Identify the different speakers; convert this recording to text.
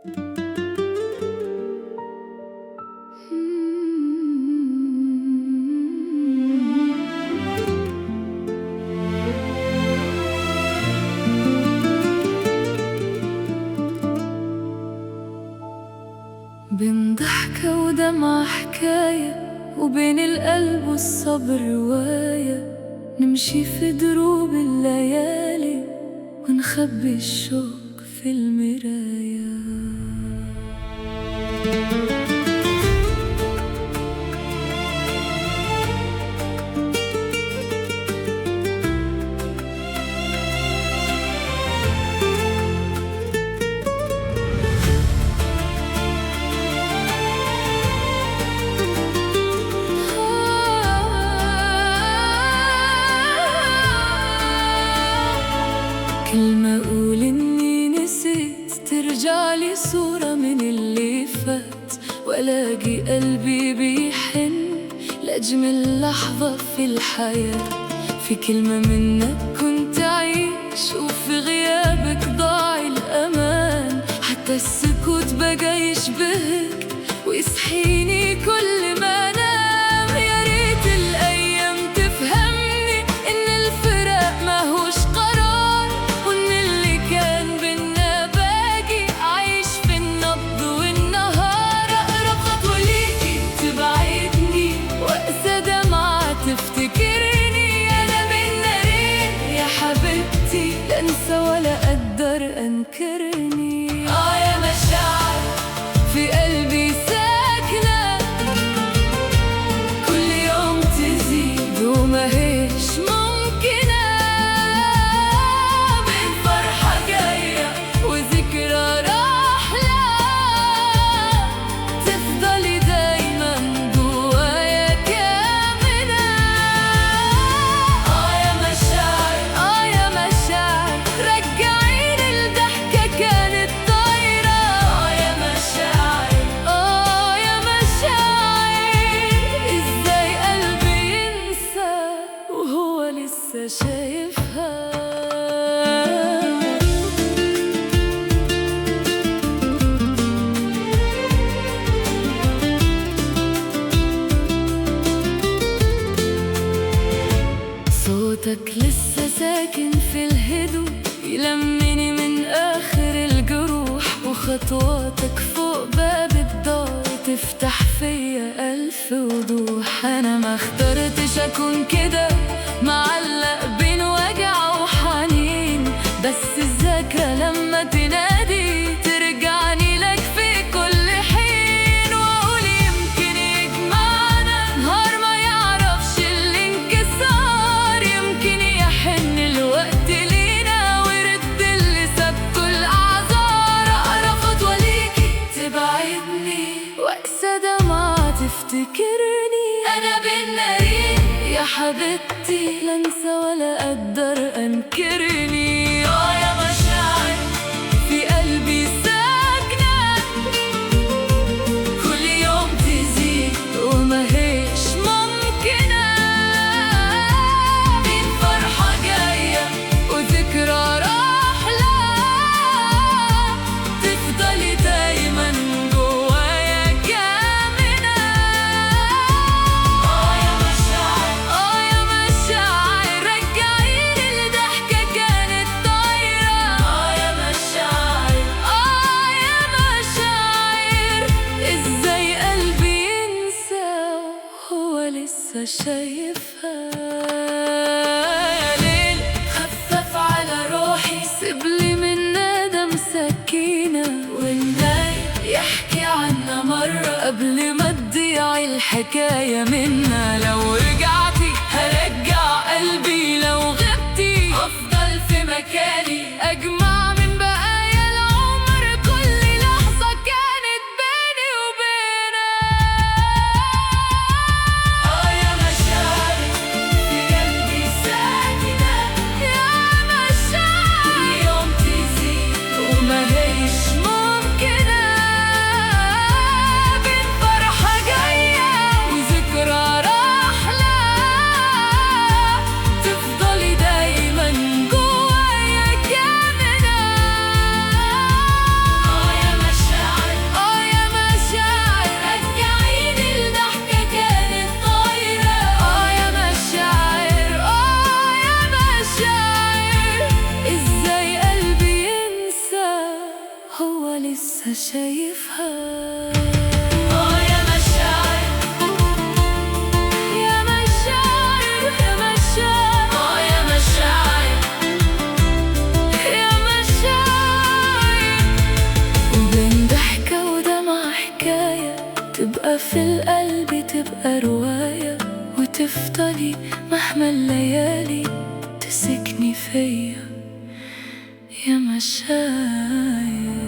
Speaker 1: بين ضحكة ودمعة حكاية، وبين القلب والصبر رواية. نمشي في دروب الليالي ونخبي الشوق في المراية. كل ما أقول إني نسيت ترجعلي صورة من اللي فات، وألاقي قلبي بيحن لأجمل لحظة في الحياة. في كلمة منك كنت أعيش، وفي غيابك ضاع الأمان. حتى السكوت بقى يشبهك ويصحيني كل ما أنام. يا ريت الأيام تفهمني إن الفراق ماهوش قرار، وإن اللي كان بينا باقي عايش في النبض والنهار. أقرب خطوة ليكي تبعدني، وأقسى دمعة تفتكرني. أنا بين نارين يا حبيبتي، لا أنسى ولا أقدر أنكرني. يا مشاعر في قلبي ساكنة، كل يوم تزيد وما هيش ممكنة. بين فرحة جاية وذكرى راحلة، تفضلي دايما جوايا كامنة. يا مشاعر يا مشاعر، رجعيني الضحكة كانت طايرة. يا مشاعر يا مشاعر، ازاي قلبي ينسى وهو لسه شايفها. صوتك لسه ساكن في الهدوء، يلمني من آخر الجروح. وخطواتك فوق باب الدار تفتح فيا ألف وضوح. أنا ما اخترتش أكون كده، معلق بين وجع وحنين. بس الذاكرة لما تنادي ترجعني لك في كل حين. وأقول يمكن يجمعنا نهار ما يعرفش الانكسار. يمكن يحن الوقت لينا ويرد اللي ساب كل أعذار. أقرب خطوة ليكي تبعدني، وأقسى دمعة تفتكرني. أنا بين نارين يا حبيبتي، لا أنسى ولا أقدر أنكرني. يا مشاعر في قلبي ساكنة، كل يوم تزيد وما هيش ممكنة. بين فرحة جاية وذكرى راحلة، تفضلي دايما جوايا كامنة. يا مشاعر يا مشاعر، رجعيني الضحكة كانت طايرة. يا مشاعر يا مشاعر، ازاي قلبي ينسى وهو لسه شايفها. يا ليل خفف على روحي، سيبلي من ندم سكينة. والناي يحكي عنا مرة قبل ما تضيع الحكاية منا. لو رجعتي هرجع قلبي، لو غبتي أفضل في مكاني. أجمع من بقايا العمر كل لحظة كانت بيني وبينك. يا مشاعر في قلبي ساكنة، يا مشاعر كل يوم تزيد وما هيش ممكنة. بين فرحة جاية وذكرى راحلة، لسه شايفها.
Speaker 2: يا مشاعر
Speaker 1: يا مشاعر يا مشاعر
Speaker 2: يا مشاعر
Speaker 1: يا مشاعر، وبين ضحكة ودمعة حكاية، تبقى في القلب تبقى رواية، وتفضلي مهما الليالي تسكني فيا يا مشاعر.